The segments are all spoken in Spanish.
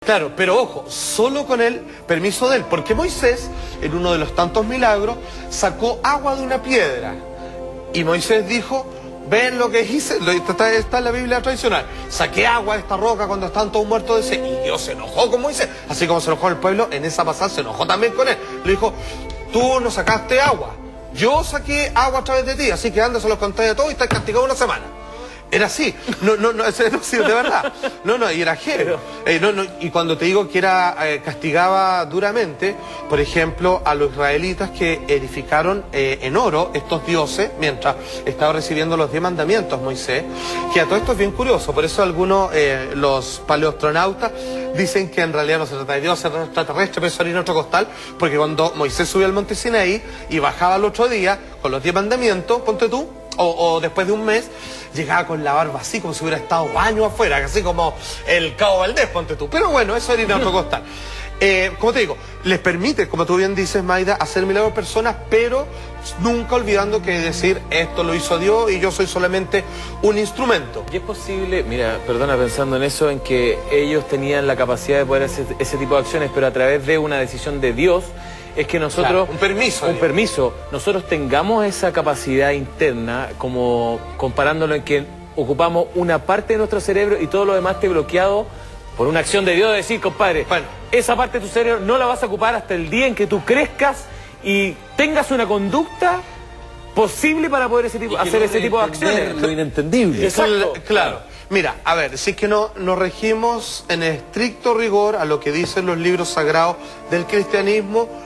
Claro, pero ojo, solo con el permiso de él, porque Moisés, en uno de los tantos milagros, sacó agua de una piedra. Y Moisés dijo, ven lo que hice, está en la Biblia tradicional, saqué agua de esta roca cuando están todos muertos de sed. Y Dios se enojó con Moisés, así como se enojó el pueblo, en esa pasada se enojó también con él. Le dijo, tú no sacaste agua, yo saqué agua a través de ti, así que anda, se los conté a todos y estás castigado una semana. Era así, sí, de verdad. Y era heavy. Y cuando te digo que era castigaba duramente, por ejemplo, a los israelitas que edificaron en oro estos dioses mientras estaba recibiendo los 10 mandamientos Moisés, que a todo esto es bien curioso, por eso algunos, los paleoastronautas, dicen que en realidad no se trata de dioses extraterrestres, pero eso era en otro costal, porque cuando Moisés subió al monte Sinaí y bajaba el otro día con los 10 mandamientos, ponte tú, o después de un mes, llegaba con la barba así, como si hubiera estado años afuera, así como el Cabo Valdés, ponte tú. Pero bueno, eso era en otro costal. Como te digo, les permite, como tú bien dices, Maida, hacer milagros a personas, pero nunca olvidando que decir, esto lo hizo Dios y yo soy solamente un instrumento. Y es posible, mira, perdona, pensando en eso, en que ellos tenían la capacidad de poder hacer ese tipo de acciones, pero a través de una decisión de Dios, es que nosotros... Claro, un permiso. Nosotros tengamos esa capacidad interna, como comparándolo en que ocupamos una parte de nuestro cerebro y todo lo demás esté bloqueado por una acción de Dios, de decir, compadre, bueno, esa parte de tu cerebro no la vas a ocupar hasta el día en que tú crezcas y tengas una conducta posible para poder hacer ese tipo de acciones. Lo inentendible. Exacto. Claro. Mira, a ver, si es que no nos regimos en estricto rigor a lo que dicen los libros sagrados del cristianismo,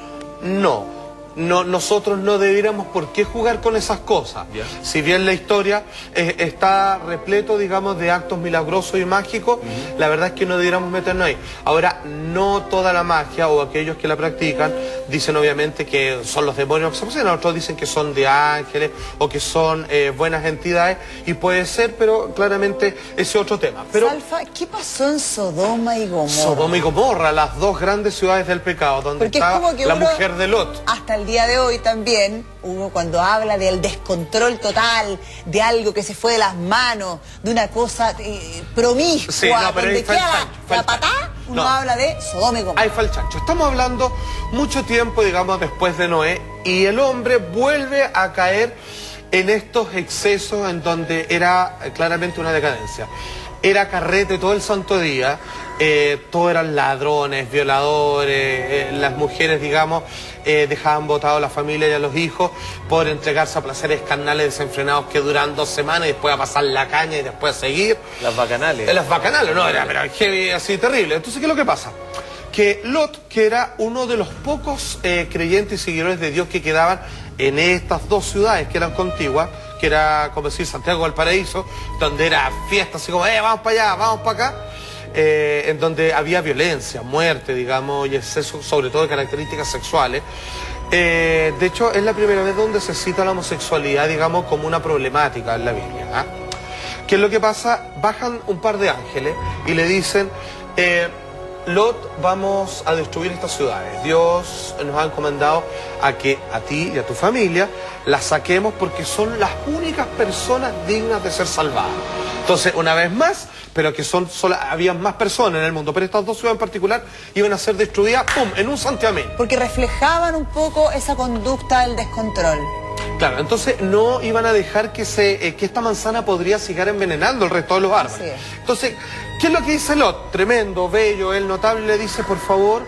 nosotros no debiéramos por qué jugar con esas cosas. Yeah. Si bien la historia está repleto, digamos, de actos milagrosos y mágicos, la verdad es que no debiéramos meternos ahí. Ahora, no toda la magia o aquellos que la practican dicen obviamente que son los demonios que se poseen, otros dicen que son de ángeles o que son buenas entidades, y puede ser, pero claramente ese es otro tema. Pero, Salfa, ¿qué pasó en Sodoma y Gomorra? Sodoma y Gomorra, las dos grandes ciudades del pecado, donde estaba la mujer de Lot. Hasta el día de hoy también, uno cuando habla del descontrol total, de algo que se fue de las manos, de una cosa promiscua, sí, donde queda la patá, uno habla de Sodoma y Gomorra. Ahí fue el chancho. Estamos hablando mucho tiempo, digamos, después de Noé, y el hombre vuelve a caer en estos excesos en donde era claramente una decadencia. Era carrete todo el santo día, todos eran ladrones, violadores, las mujeres, digamos, dejaban botados a la familia y a los hijos por entregarse a placeres carnales desenfrenados que duran 2 semanas y después a pasar la caña y después a seguir. Las bacanales. Las bacanales, no, era pero heavy, así terrible. Entonces, ¿qué es lo que pasa? Que Lot, que era uno de los pocos creyentes y seguidores de Dios que quedaban en estas dos ciudades que eran contiguas, que era, como decir, Santiago del Paraíso, donde era fiesta, así como, vamos para allá, vamos para acá, en donde había violencia, muerte, digamos, y exceso, sobre todo de características sexuales. De hecho, es la primera vez donde se cita la homosexualidad, digamos, como una problemática en la Biblia. ¿Ah? ¿Qué es lo que pasa? Bajan un par de ángeles y le dicen, Lot, vamos a destruir estas ciudades. Dios nos ha encomendado a que a ti y a tu familia las saquemos porque son las únicas personas dignas de ser salvadas. Entonces, una vez más, pero que había más personas en el mundo, pero estas dos ciudades en particular iban a ser destruidas, ¡pum!, en un santiamén. Porque reflejaban un poco esa conducta del descontrol. Claro, entonces no iban a dejar que esta manzana podría seguir envenenando el resto de los árboles. Así es. Entonces, ¿qué es lo que dice Lot? Tremendo, bello, el notable, le dice, por favor,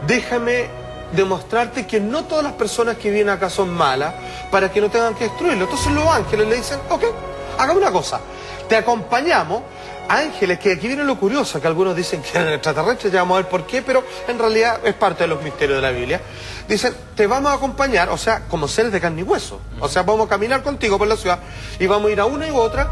déjame demostrarte que no todas las personas que vienen acá son malas para que no tengan que destruirlo. Entonces los ángeles le dicen, ok, hagamos una cosa, te acompañamos. Ángeles, que aquí viene lo curioso, que algunos dicen que eran extraterrestres, ya vamos a ver por qué, pero en realidad es parte de los misterios de la Biblia. Dicen, te vamos a acompañar, o sea, como seres de carne y hueso. O sea, vamos a caminar contigo por la ciudad y vamos a ir a una y otra,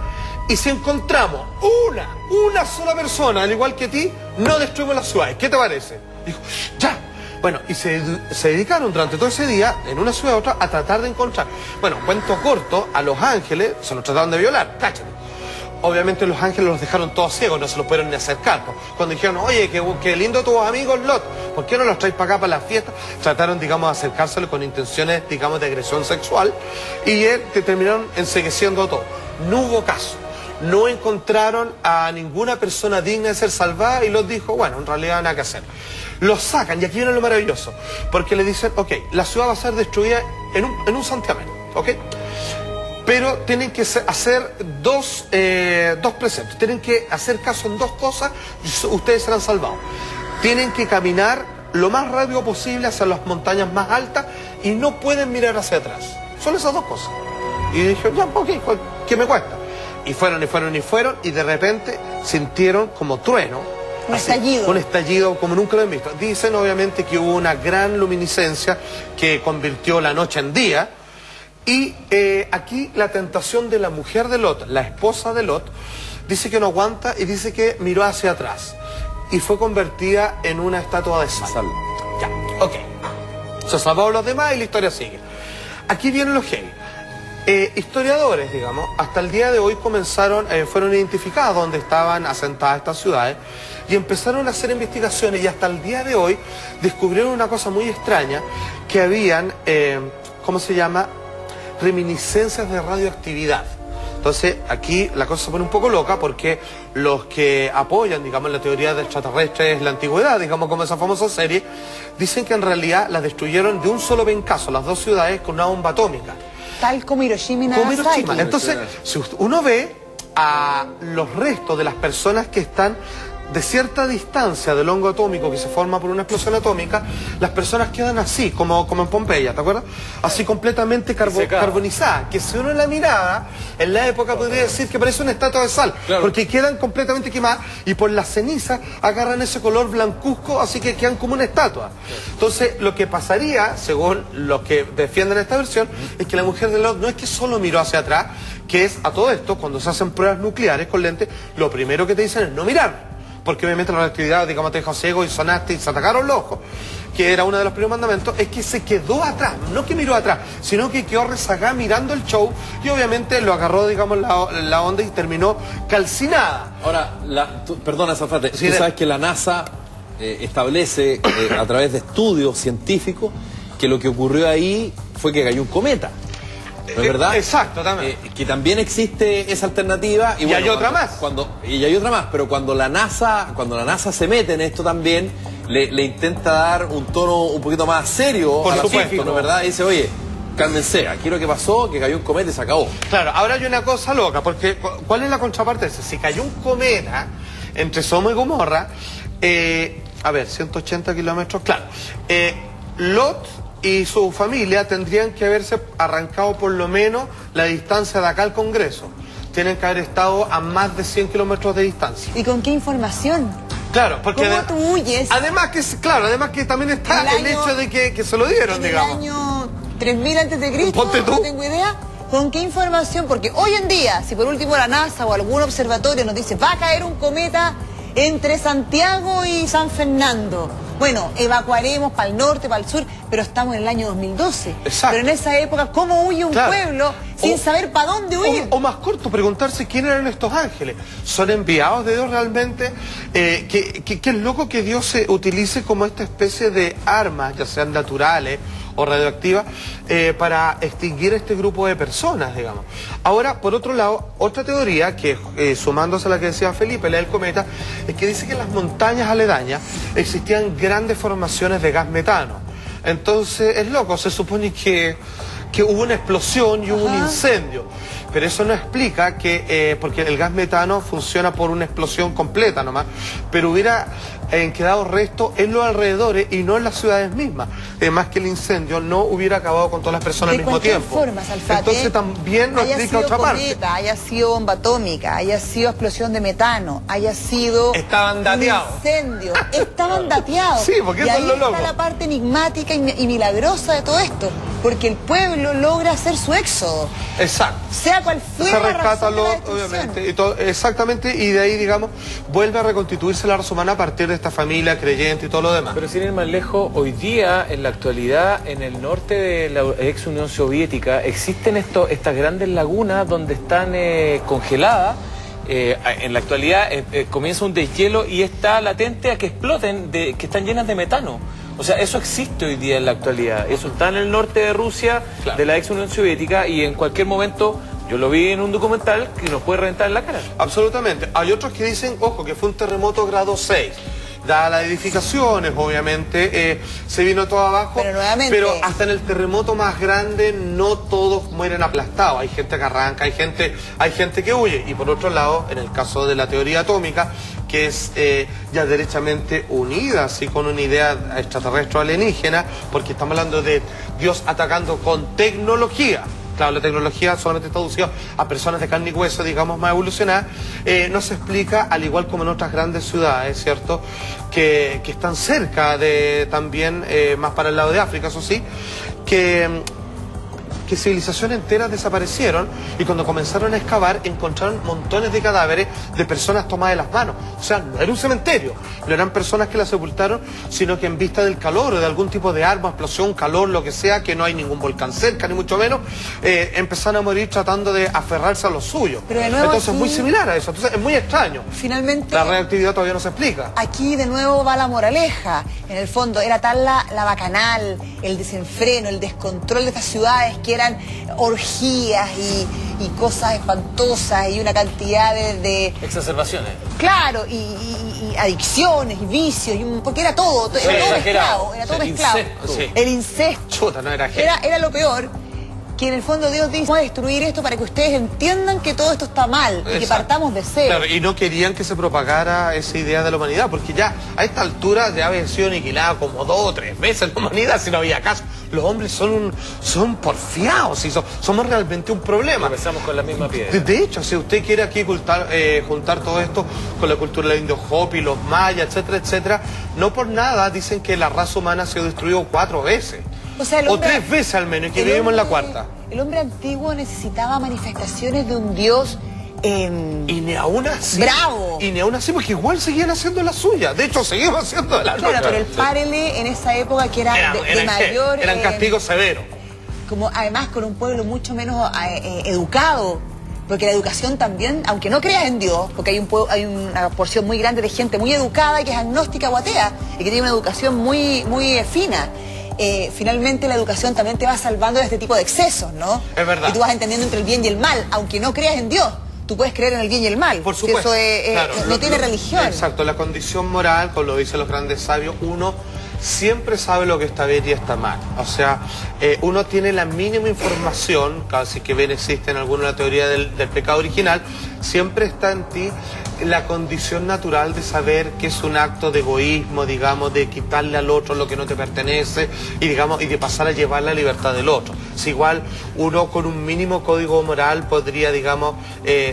y si encontramos una sola persona, al igual que ti, no destruimos las ciudades. ¿Qué te parece? Dijo, ya. Bueno, y se dedicaron durante todo ese día, en una ciudad a otra, a tratar de encontrar. Bueno, cuento corto, a los ángeles se los trataron de violar, cáchate. Obviamente los ángeles los dejaron todos ciegos, no se los pudieron ni acercar. Cuando dijeron, oye, qué lindo tus amigos, Lot, ¿por qué no los traes para acá, para la fiesta? Trataron, digamos, de acercárselo con intenciones, digamos, de agresión sexual, y terminaron encegueciendo todo. No hubo caso. no encontraron a ninguna persona digna de ser salvada y Lot dijo, bueno, en realidad nada que hacer. Los sacan, y aquí viene lo maravilloso, porque le dicen, ok, la ciudad va a ser destruida en un santiamén, ok, pero tienen que hacer dos preceptos, tienen que hacer caso en dos cosas y ustedes serán salvados. Tienen que caminar lo más rápido posible hacia las montañas más altas y no pueden mirar hacia atrás. Son esas dos cosas. Y dije, ya, ok, ¿qué me cuesta? Y fueron, y de repente sintieron como trueno. Un así, estallido. Un estallido como nunca lo han visto. Dicen obviamente que hubo una gran luminiscencia que convirtió la noche en día. Y aquí la tentación de la mujer de Lot, la esposa de Lot, dice que no aguanta y dice que miró hacia atrás. Y fue convertida en una estatua de sal. Ya, ok. Se salvaron los demás y la historia sigue. Aquí vienen los heavy. Historiadores, digamos, hasta el día de hoy fueron identificados donde estaban asentadas estas ciudades y empezaron a hacer investigaciones y hasta el día de hoy descubrieron una cosa muy extraña, que habían, ¿cómo se llama?, reminiscencias de radioactividad. Entonces aquí la cosa se pone un poco loca porque los que apoyan, digamos, la teoría del extraterrestre es la antigüedad, digamos, como esa famosa serie, dicen que en realidad las destruyeron de un solo bencazo las dos ciudades con una bomba atómica. Tal como Hiroshima y Nagasaki. Entonces, si uno ve a los restos de las personas que están de cierta distancia del hongo atómico que se forma por una explosión atómica, las personas quedan así, como en Pompeya, ¿te acuerdas? Así completamente carbonizadas, que si uno la mirada, en la época podría decir que parece una estatua de sal, claro, porque quedan completamente quemadas y por la ceniza agarran ese color blancuzco, así que quedan como una estatua. Entonces, lo que pasaría, según los que defienden esta versión, es que la mujer de Lot no es que solo miró hacia atrás, que es a todo esto, cuando se hacen pruebas nucleares con lentes, lo primero que te dicen es no mirar. Porque obviamente la radioactividad, digamos, te dejó ciego y sonaste y se atacaron los ojos, que era uno de los primeros mandamientos, es que se quedó atrás, no que miró atrás, sino que quedó rezagada mirando el show y obviamente lo agarró, digamos, la onda y terminó calcinada. Ahora, perdona, Zafate, sí, tú sabes que la NASA establece a través de estudios científicos que lo que ocurrió ahí fue que cayó un cometa. ¿No es verdad? Exacto, también. Que también existe esa alternativa. Y, bueno, hay otra más. Y hay otra más, pero cuando la NASA se mete en esto también, le intenta dar un tono un poquito más serio al asunto, ¿no es verdad? Y dice, oye, cálmense, aquí lo que pasó, que cayó un cometa y se acabó. Claro, ahora hay una cosa loca, porque ¿cuál es la contraparte de eso? Si cayó un cometa entre Sodoma y Gomorra, a ver, 180 kilómetros, claro, Lot y su familia tendrían que haberse arrancado por lo menos la distancia de acá al Congreso. Tienen que haber estado a más de 100 kilómetros de distancia. ¿Y con qué información? Claro, porque... ¿Cómo tú huyes? Además que también está el hecho de que se lo dieron, digamos. ¿En el año 3000 antes de Cristo? Ponte tú. No tengo idea. ¿Con qué información? Porque hoy en día, si por último la NASA o algún observatorio nos dice va a caer un cometa entre Santiago y San Fernando, bueno, evacuaremos para el norte, para el sur, pero estamos en el año 2012. Exacto. Pero en esa época, ¿cómo huye un pueblo sin saber para dónde huir? O más corto, preguntarse quién eran estos ángeles. ¿Son enviados de Dios realmente? ¿Qué es loco que Dios se utilice como esta especie de armas, ya sean naturales o radioactivas, para extinguir este grupo de personas, digamos? Ahora, por otro lado, otra teoría, que sumándose a la que decía Felipe, la del cometa, es que dice que en las montañas aledañas existían grandes formaciones de gas metano. Entonces, es loco, se supone que hubo una explosión y hubo un incendio. Pero eso no explica que, porque el gas metano funciona por una explosión completa nomás, pero hubiera quedado restos en los alrededores y no en las ciudades mismas. Además que el incendio no hubiera acabado con todas las personas al mismo tiempo. De cualquier forma, Salfate, entonces también nos explica otra parte. Haya sido bomba atómica, haya sido explosión de metano, haya sido estaban dateados. Un incendio, estaban dateados. Sí, porque y eso ahí es lo loco. está la parte enigmática y milagrosa de todo esto, porque el pueblo logra hacer su éxodo. Exacto. Sea cual fuera la razón de la destrucción. Obviamente, y todo, exactamente, y de ahí, digamos, vuelve a reconstituirse la raza humana a partir de esta familia creyente y todo lo demás. Pero sin ir más lejos, hoy día, en la actualidad, en el norte de la ex Unión Soviética, existen estas grandes lagunas donde están congeladas. En la actualidad comienza un deshielo y está latente a que exploten, que están llenas de metano. O sea, eso existe hoy día en la actualidad. Eso está en el norte de Rusia, claro, de la ex Unión Soviética, y en cualquier momento Yo lo vi en un documental que nos puede reventar en la cara. Absolutamente. Hay otros que dicen, ojo, que fue un terremoto grado 6. Dadas las edificaciones, obviamente, se vino todo abajo. Pero nuevamente... Pero hasta en el terremoto más grande no todos mueren aplastados. Hay gente que arranca, hay gente que huye. Y por otro lado, en el caso de la teoría atómica, que es ya derechamente unida, así con una idea extraterrestre alienígena, porque estamos hablando de Dios atacando con tecnología. Claro, la tecnología solamente está traducida a personas de carne y hueso, digamos, más evolucionadas. No se explica, al igual como en otras grandes ciudades, ¿cierto?, que están cerca de también, más para el lado de África, eso sí, que civilizaciones enteras desaparecieron y cuando comenzaron a excavar encontraron montones de cadáveres de personas tomadas de las manos. O sea, no era un cementerio, no eran personas que las sepultaron, sino que en vista del calor o de algún tipo de arma, explosión, calor, lo que sea, que no hay ningún volcán cerca, ni mucho menos, empezaron a morir tratando de aferrarse a lo suyo. Pero de nuevo entonces aquí, es muy similar a eso, entonces es muy extraño. Finalmente... La reactividad todavía no se explica. Aquí de nuevo va la moraleja. En el fondo era tal la bacanal, el desenfreno, el descontrol de estas ciudades que eran orgías y cosas espantosas y una cantidad de Exacerbaciones. claro, y adicciones y vicios, porque era todo Sí, era todo exagerado. mezclado, era todo El mezclado. incesto. Sí. El incesto. Chuta, no era Era lo peor. Que en el fondo Dios dice, vamos a destruir esto para que ustedes entiendan que todo esto está mal y que Exacto. partamos de cero. Claro, y no querían que se propagara esa idea de la humanidad, porque ya a esta altura ya había sido aniquilada como 2 o 3 veces la humanidad si no había caso. Los hombres son porfiados y somos realmente un problema. Empezamos con la misma piedra. De hecho, si usted quiere aquí juntar todo esto con la cultura del indio Hopi, los mayas, etcétera, etcétera, no por nada dicen que la raza humana ha sido destruida 4 veces. O sea, el o hombre- 3 veces al menos, y que el vivimos en la hombre- cuarta. El hombre antiguo necesitaba manifestaciones de un Dios Y ni aún así. bravo. Y ni aún así, porque igual seguían haciendo la suya. De hecho, seguimos haciendo la Claro, nuestra. pero el párele en esa época que era de mayor... Eran castigos severos. como además con un pueblo mucho menos educado, porque la educación también, aunque no creas en Dios, porque hay una porción muy grande de gente muy educada y que es agnóstica o atea y que tiene una educación muy fina. Finalmente la educación también te va salvando de este tipo de excesos, ¿no? Es verdad. Y tú vas entendiendo entre el bien y el mal, aunque no creas en Dios. Tú puedes creer en el bien y el mal. Por Si supuesto. eso Claro, no tiene religión. Exacto, la condición moral, como lo dicen los grandes sabios, uno siempre sabe lo que está bien y está mal. O sea, uno tiene la mínima información, casi que bien existe en alguna la teoría del pecado original, siempre está en ti la condición natural de saber que es un acto de egoísmo, digamos, de quitarle al otro lo que no te pertenece y, digamos, y de pasar a llevar la libertad del otro. Si igual uno con un mínimo código moral podría, digamos,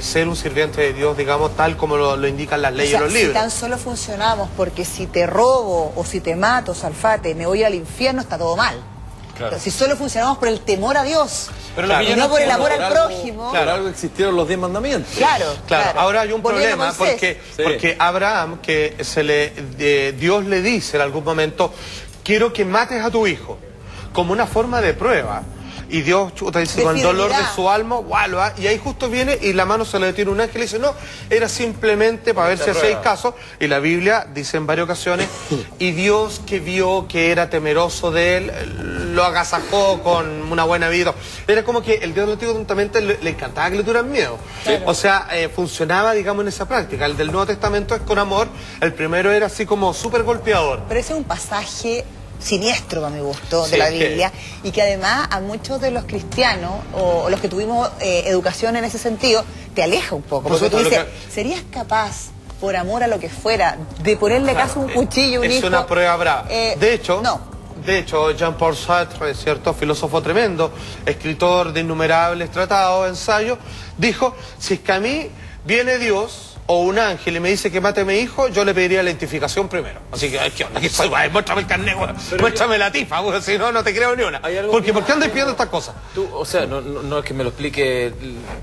ser un sirviente de Dios, digamos, tal como lo indican las leyes O sea, y los libros. si tan solo funcionamos porque si te robo o si te mato, Salfate, me voy al infierno, está todo mal. Claro. Si solo funcionamos por el temor a Dios, Pero Claro. lo que yo no por el amor al algo- prójimo. Por algo existieron los 10 mandamientos. Claro, Claro, ahora hay un Volviendo problema a Moisés. porque Abraham, que Dios le dice en algún momento, quiero que mates a tu hijo, como una forma de prueba. Y Dios, chuta, dice, De con el dolor de fidelidad. su alma, guau, y ahí justo viene y la mano se le detiene un ángel y dice, no, era simplemente para ver si hacéis caso. Y la Biblia dice en varias ocasiones, y Dios que vio que era temeroso de él, lo agasajó con una buena vida. Era como que el Dios del Antiguo Testamento le encantaba que le tuvieran miedo. Claro. O sea, funcionaba, digamos, en esa práctica. El del Nuevo Testamento es con amor, el primero era así como súper golpeador. Pero ese es un pasaje siniestro, a mi gusto, Sí, de la es que- Biblia, y que además a muchos de los cristianos, o los que tuvimos educación en ese sentido, te aleja un poco. Por Porque tú supuesto, dices, ¿serías capaz, por amor a lo que fuera, de ponerle caso a un cuchillo a un Es hijo? una prueba brava. De hecho, no. Jean-Paul Sartre, es cierto, filósofo tremendo, escritor de innumerables tratados, ensayos, dijo, si es que a mí viene Dios o un ángel y me dice que mate a mi hijo, yo le pediría la identificación primero. Así que, ¿qué onda? ¿Qué soy, güey? Muéstrame el carnet, güey. Muéstrame la tifa, güey. Si no, no te creo ni una. Hay algo Porque, que- ¿por qué andas pidiendo estas cosas? Tú, o sea, no es que me lo explique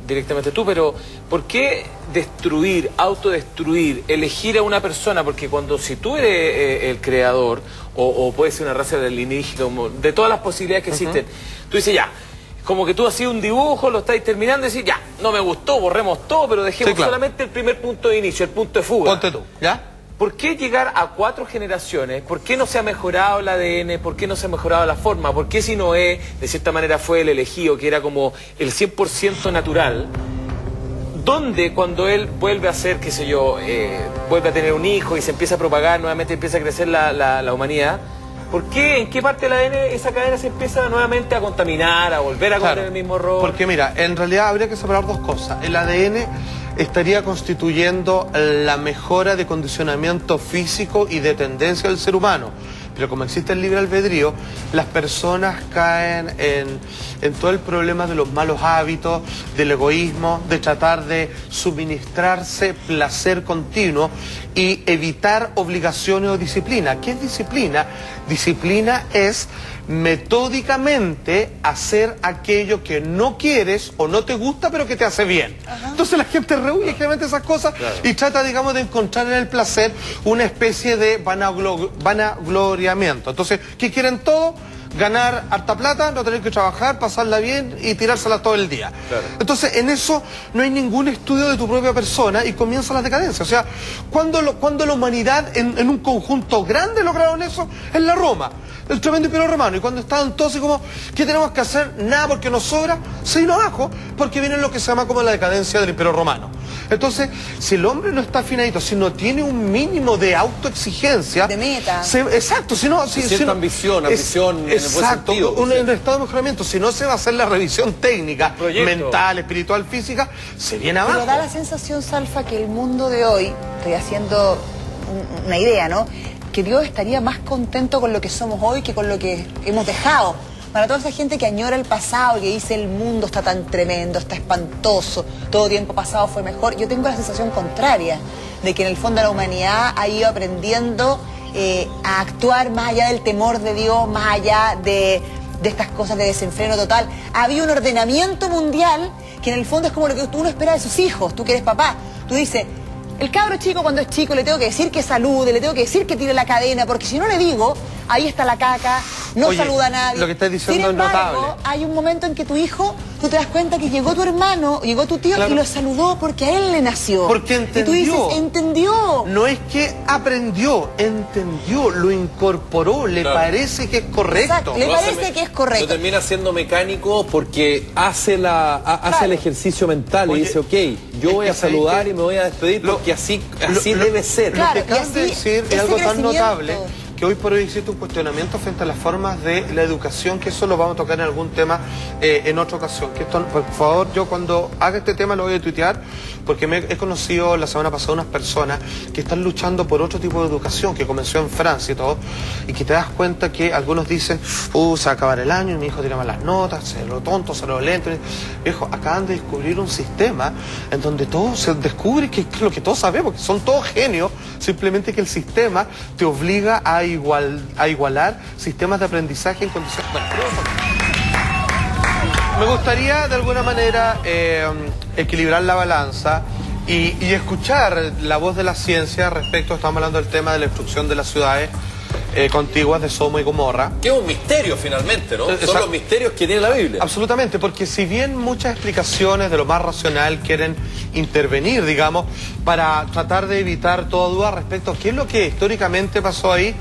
directamente tú, pero ¿por qué destruir, autodestruir, elegir a una persona? Porque si tú eres el creador, o puede ser una raza alienígena, de todas las posibilidades que existen, tú dices ya, como que tú hacías un dibujo, lo estáis terminando y decís, ya, no me gustó, borremos todo, pero dejemos Sí, claro. solamente el primer punto de inicio, el punto de fuga. Ponte tú, ¿ya? ¿por qué llegar a 4 generaciones? ¿Por qué no se ha mejorado el ADN? ¿Por qué no se ha mejorado la forma? ¿Por qué si Noé, de cierta manera, fue el elegido, que era como el 100% natural? ¿Dónde cuando él vuelve a ser, qué sé yo, vuelve a tener un hijo y se empieza a propagar, nuevamente empieza a crecer la humanidad? ¿Por qué? ¿En qué parte del ADN esa cadena se empieza nuevamente a contaminar, a volver a cometer el mismo error? Porque mira, en realidad habría que separar dos cosas. El ADN estaría constituyendo la mejora de condicionamiento físico y de tendencia del ser humano. Pero como existe el libre albedrío, las personas caen en todo el problema de los malos hábitos, del egoísmo, de tratar de suministrarse placer continuo y evitar obligaciones o disciplina. ¿Qué es disciplina? Disciplina es metódicamente hacer aquello que no quieres o no te gusta, pero que te hace bien. Entonces la gente rehuye generalmente esas cosas y trata, digamos, de encontrar en el placer una especie de vanagloriamiento. Entonces, ¿qué quieren todos? Ganar harta plata, no tener que trabajar, pasarla bien y tirársela todo el día. Entonces, en eso no hay ningún estudio de tu propia persona y comienza la decadencia. O sea, cuando la humanidad en un conjunto grande lograron eso, en la Roma, el tremendo imperio romano, y cuando estaban todos así como, ¿qué tenemos que hacer? Nada, porque nos sobra, se vino abajo, porque viene lo que se llama como la decadencia del imperio romano. Entonces, si el hombre no está afinadito, si no tiene un mínimo de autoexigencia, de meta, exacto, si no, cierta ambición en el buen sentido, un estado de mejoramiento, si no se va a hacer la revisión técnica, mental, espiritual, física, se viene abajo. Pero da la sensación, Salfa, que el mundo de hoy, estoy haciendo una idea, ¿no?, que Dios estaría más contento con lo que somos hoy que con lo que hemos dejado. Para toda esa gente que añora el pasado y que dice el mundo está tan tremendo, está espantoso, todo tiempo pasado fue mejor, yo tengo la sensación contraria, de que en el fondo la humanidad ha ido aprendiendo a actuar más allá del temor de Dios, más allá de estas cosas de desenfreno total. Había un ordenamiento mundial que en el fondo es como lo que uno espera de sus hijos. Tú que eres papá, tú dices, el cabro chico cuando es chico le tengo que decir que salude, le tengo que decir que tire la cadena, porque si no le digo, ahí está la caca, no saluda a nadie. Lo que estás diciendo Sin embargo, es notable. hay un momento en que tu hijo, tú te das cuenta que llegó tu hermano, llegó tu tío y lo saludó porque a él le nació. Porque entendió. Y tú dices, entendió. No es que aprendió, entendió, lo incorporó, le parece que es correcto. Exacto, le parece que es correcto. No termina siendo mecánico porque hace el ejercicio mental y dice, ok, yo voy a saludar y me voy a despedir porque así debe ser. Lo que acabas de decir es algo tan notable que hoy por hoy existe un cuestionamiento frente a las formas de la educación, que eso lo vamos a tocar en algún tema en otra ocasión. Que esto, por favor, yo cuando haga este tema lo voy a tuitear, porque he conocido la semana pasada unas personas que están luchando por otro tipo de educación que comenzó en Francia y todo, y que te das cuenta que algunos dicen, se va a acabar el año y mi hijo tiene malas notas, se lo tonto, se lo lento. Viejo, acaban de descubrir un sistema en donde todo se descubre que es lo que todos sabemos, que son todos genios, simplemente que el sistema te obliga a igualar sistemas de aprendizaje en condiciones. Bueno, me gustaría de alguna manera equilibrar la balanza y escuchar la voz de la ciencia respecto, estamos hablando del tema de la destrucción de las ciudades contiguas de Sodoma y Gomorra. Que es un misterio finalmente, ¿no? Son los misterios que tiene la Biblia. Absolutamente, porque si bien muchas explicaciones de lo más racional quieren intervenir, digamos, para tratar de evitar toda duda respecto a qué es lo que históricamente pasó ahí,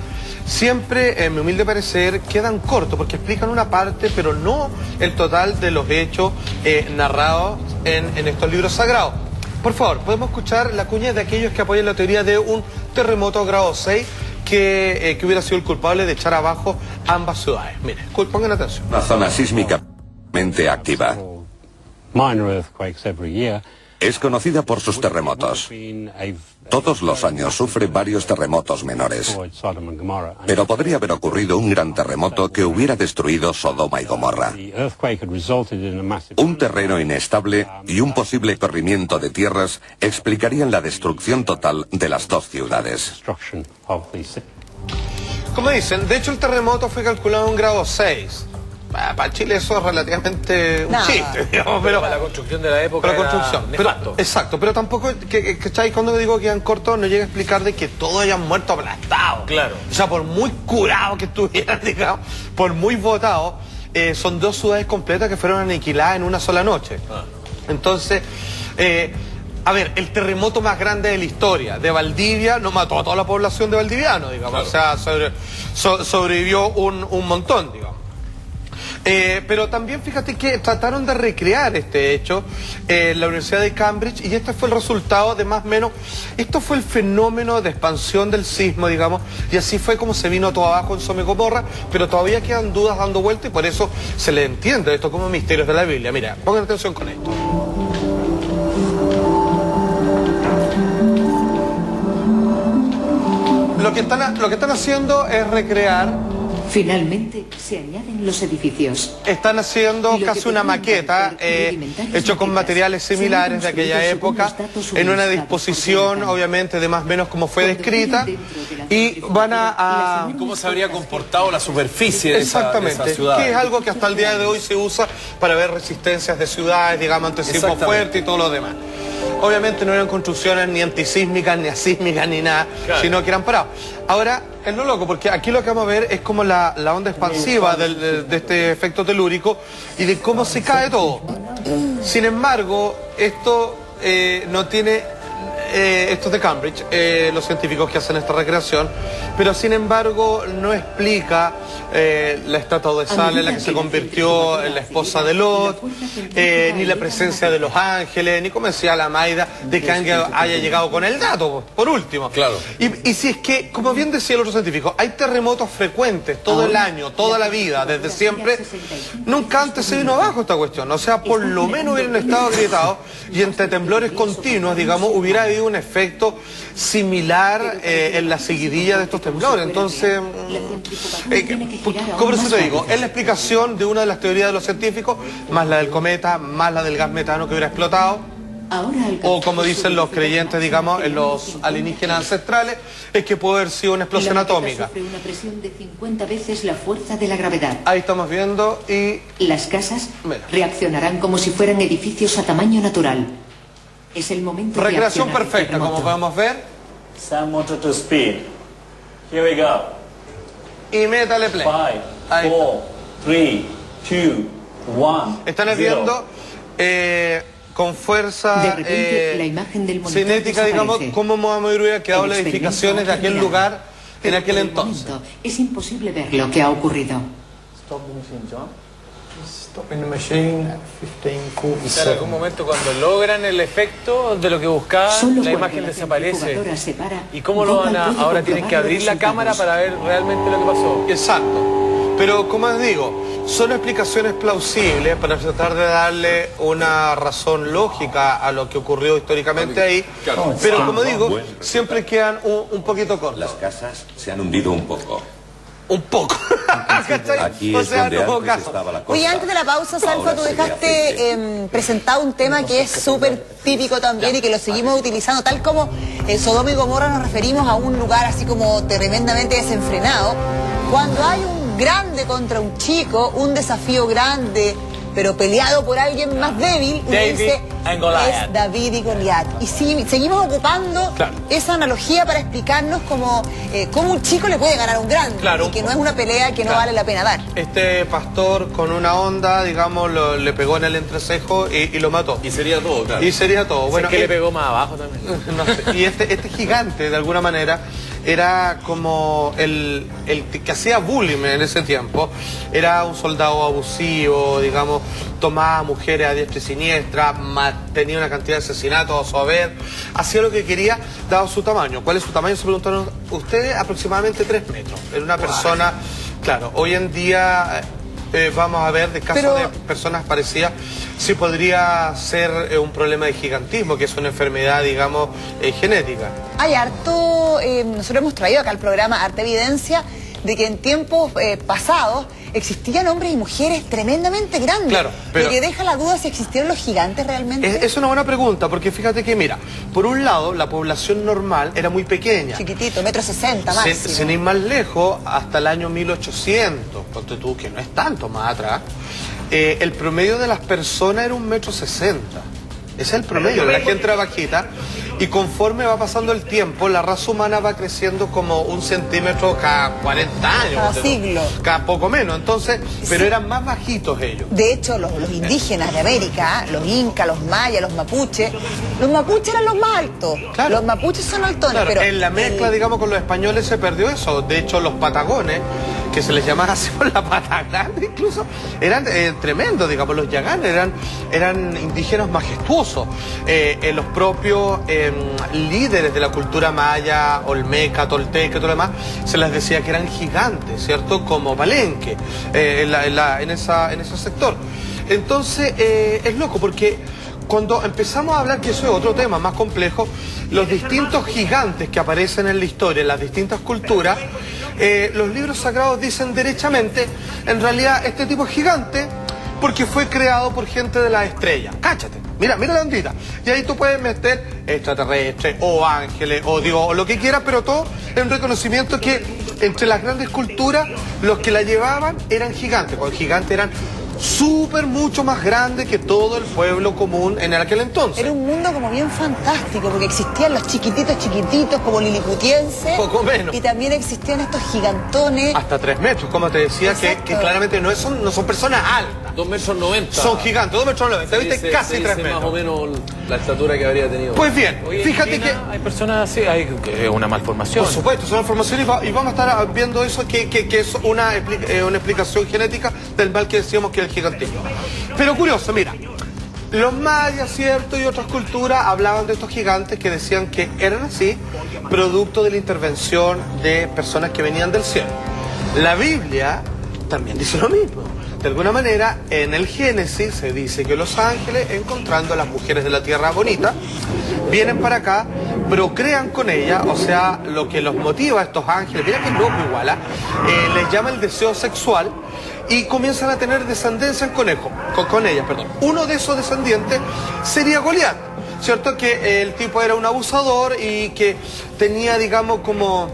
siempre, en mi humilde parecer, quedan cortos, porque explican una parte, pero no el total de los hechos narrados en estos libros sagrados. Por favor, podemos escuchar la cuña de aquellos que apoyan la teoría de un terremoto grado 6 que hubiera sido el culpable de echar abajo ambas ciudades. Mire, pongan atención. Una zona sísmicamente activa. Es conocida por sus terremotos. Todos los años sufre varios terremotos menores. Pero podría haber ocurrido un gran terremoto que hubiera destruido Sodoma y Gomorra. Un terreno inestable y un posible corrimiento de tierras explicarían la destrucción total de las dos ciudades. Como dicen, de hecho el terremoto fue calculado en grado 6. Para Chile eso es relativamente un chiste, digamos, pero para la construcción de la época para la construcción. Pero, exacto, pero tampoco, ¿cachai? Cuando digo que quedan cortos, no llega a explicar de que todos hayan muerto aplastados. Claro. O sea, por muy curados que estuvieran, digamos, por muy votados, son dos ciudades completas que fueron aniquiladas en una sola noche. Entonces, A ver, el terremoto más grande de la historia de Valdivia no mató a toda la población de Valdiviano, digamos. Claro. O sea, sobrevivió un montón, digamos. Pero también fíjate que trataron de recrear este hecho en la Universidad de Cambridge, y este fue el resultado de más o menos, esto fue el fenómeno de expansión del sismo, digamos, y así fue como se vino todo abajo en Sodoma y Gomorra, pero todavía quedan dudas dando vuelta y por eso se le entiende esto como misterios de la Biblia. Mira, pongan atención con esto. Lo que están haciendo es recrear. Finalmente se añaden los edificios. Están haciendo casi una maqueta, hecho con materiales similares de aquella época, en una disposición, obviamente, de más o menos como fue descrita, y van a... ¿Cómo se habría comportado la superficie de esa ciudad? Que es algo que hasta el día de hoy se usa para ver resistencias de ciudades, digamos, ante sismos fuertes y todo lo demás. Obviamente no eran construcciones ni antisísmicas, ni asísmicas, ni nada, claro, sino que eran parados. Ahora, es lo loco, porque aquí lo que vamos a ver es como la onda expansiva de este efecto telúrico y de cómo se cae todo. Sin embargo, esto no tiene... esto es de Cambridge, los científicos que hacen esta recreación, pero sin embargo no explica la estatua de sal en la que se convirtió en la esposa de Lot, ni la presencia de los ángeles, ni como decía la Maida, de que alguien haya llegado con el dato, por último. Claro. Y si es que, como bien decía el otro científico, hay terremotos frecuentes todo el año, toda la vida, desde siempre, nunca antes se vino abajo esta cuestión. O sea, por lo menos hubieran estado agrietados y entre temblores continuos, digamos, hubiera habido un efecto similar en la seguidilla de estos temblores. Entonces, ¿cómo se te digo? Es la explicación de una de las teorías de los científicos, más la del cometa, más la del gas metano que hubiera explotado, o como dicen los creyentes, digamos, en los alienígenas ancestrales, es que puede haber sido una explosión atómica. Sufre una presión de 50 veces la fuerza de la gravedad. Ahí estamos viendo y... Las casas reaccionarán como si fueran edificios a tamaño natural. Es el momento de recreación perfecta, como podemos ver. Sound motor to speed. Here we go. Y métale play. 5, 4, 3, 2, 1. Están viendo con fuerza la imagen del cinética, digamos, cómo hubiera quedado las edificaciones de aquel lugar en aquel entonces. Es imposible ver lo que ha ocurrido. En algún momento cuando logran el efecto de lo que buscaban, la imagen desaparece. ¿Y cómo lo van a...? Ahora tienen que abrir la cámara para ver realmente lo que pasó. Exacto. Pero, como les digo, son explicaciones plausibles para tratar de darle una razón lógica a lo que ocurrió históricamente ahí. Pero, como digo, siempre quedan un poquito cortos. Las casas se han hundido un poco. Un poco. Aquí es donde antes estaba la cosa. Oye, antes de la pausa, Salfa, tú dejaste presentado un tema que es súper típico también y que lo seguimos utilizando, tal como en Sodoma y Gomorra nos referimos a un lugar así como tremendamente desenfrenado. Cuando hay un grande contra un chico, un desafío grande, pero peleado por alguien más débil, uno dice, es David y Goliat. Y sí, seguimos ocupando esa analogía para explicarnos cómo un chico le puede ganar a un grande, y que no es una pelea que no vale la pena dar. Este pastor con una onda, digamos, le pegó en el entrecejo y lo mató. Y sería todo, claro. Y sería todo. Bueno, que le pegó más abajo también. No sé. Y este gigante, de alguna manera, era como el que hacía bullying en ese tiempo. Era un soldado abusivo, digamos, tomaba mujeres a diestra y siniestra, tenía una cantidad de asesinatos a su haber, hacía lo que quería dado su tamaño. ¿Cuál es su tamaño? Se preguntaron ustedes, aproximadamente 3 metros. Era una persona, claro, hoy en día vamos a ver de casos de personas parecidas, si podría ser un problema de gigantismo, que es una enfermedad, digamos, genética. Hay harto, nosotros hemos traído acá al programa harta evidencia de que en tiempos pasados existían hombres y mujeres tremendamente grandes. Claro, pero lo que deja la duda si existieron los gigantes realmente. Es una buena pregunta, porque fíjate que, mira, por un lado, la población normal era muy pequeña. Chiquitito, 1,60 m máximo. Sin ir más lejos, hasta el año 1800, ponte tú, que no es tanto más atrás, el promedio de las personas era 1,60 m. Ese es el promedio, la gente era bajita. Y conforme va pasando el tiempo, la raza humana va creciendo como 1 centímetro cada 40 años. Cada siglo. Cada poco menos. Entonces, pero eran más bajitos ellos. De hecho, los indígenas de América, los incas, los mayas, los mapuches eran los más altos. Claro. Los mapuches son altones, Claro, pero en la mezcla, digamos, con los españoles se perdió eso. De hecho, los patagones, que se les llamaba así por la pata grande incluso, eran tremendos, digamos. Los yaganes eran indígenas majestuosos. Los propios líderes de la cultura maya, olmeca, tolteca y todo lo demás, se les decía que eran gigantes, ¿cierto? Como Palenque, en ese sector. Entonces, es loco porque cuando empezamos a hablar, que eso es otro tema más complejo, los distintos gigantes que aparecen en la historia, en las distintas culturas, los libros sagrados dicen derechamente, en realidad este tipo es gigante porque fue creado por gente de las estrellas. Cáchate, mira la ondita. Y ahí tú puedes meter extraterrestres, o ángeles, o Dios, o lo que quieras, pero todo en reconocimiento que entre las grandes culturas, los que la llevaban eran gigantes. Los gigantes eran mucho más grande que todo el pueblo común en aquel entonces. Era un mundo como bien fantástico, porque existían los chiquititos como liliputienses. Poco menos. Y también existían estos gigantones. Hasta 3 metros, como te decía, que claramente no son personas altas. 2,90 metros. Son gigantes, 2,90 metros, ¿viste? Casi 3 metros. Más o menos la estatura que habría tenido. Pues bien, Oye, fíjate en China que... hay personas así, hay una malformación. Por supuesto, es una malformación y vamos a estar viendo eso que es una explicación genética del mal que decíamos que es el gigantismo. Pero curioso, mira, los mayas, ¿cierto? Y otras culturas hablaban de estos gigantes que decían que eran así, producto de la intervención de personas que venían del cielo. La Biblia también dice lo mismo. De alguna manera, en el Génesis se dice que los ángeles, encontrando a las mujeres de la tierra bonita, vienen para acá, procrean con ellas, o sea, lo que los motiva a estos ángeles, mira que loco igual, les llama el deseo sexual y comienzan a tener descendencia con ellas. Uno de esos descendientes sería Goliat, ¿cierto? Que el tipo era un abusador y que tenía, digamos, como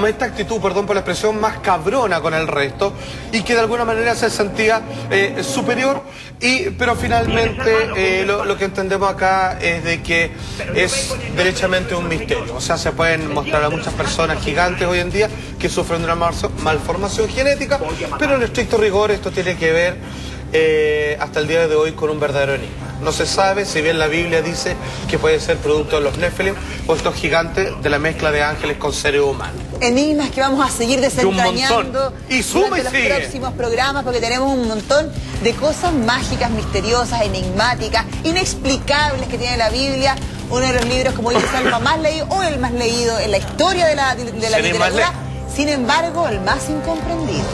esta actitud, perdón por la expresión, más cabrona con el resto y que de alguna manera se sentía superior, pero finalmente lo que entendemos acá es de que es derechamente un misterio. O sea, se pueden mostrar a muchas personas gigantes hoy en día que sufren de una malformación genética, pero en estricto rigor esto tiene que ver hasta el día de hoy con un verdadero enigma. No se sabe, si bien la Biblia dice que puede ser producto de los Nephilim o estos gigantes de la mezcla de ángeles con seres humanos. Enigmas que vamos a seguir desentrañando y suma y durante sigue. Los próximos programas, porque tenemos un montón de cosas mágicas, misteriosas, enigmáticas, inexplicables que tiene la Biblia. Uno de los libros, como dice Salma, más leído o el más leído en la historia de la literatura, sin embargo, el más incomprendido.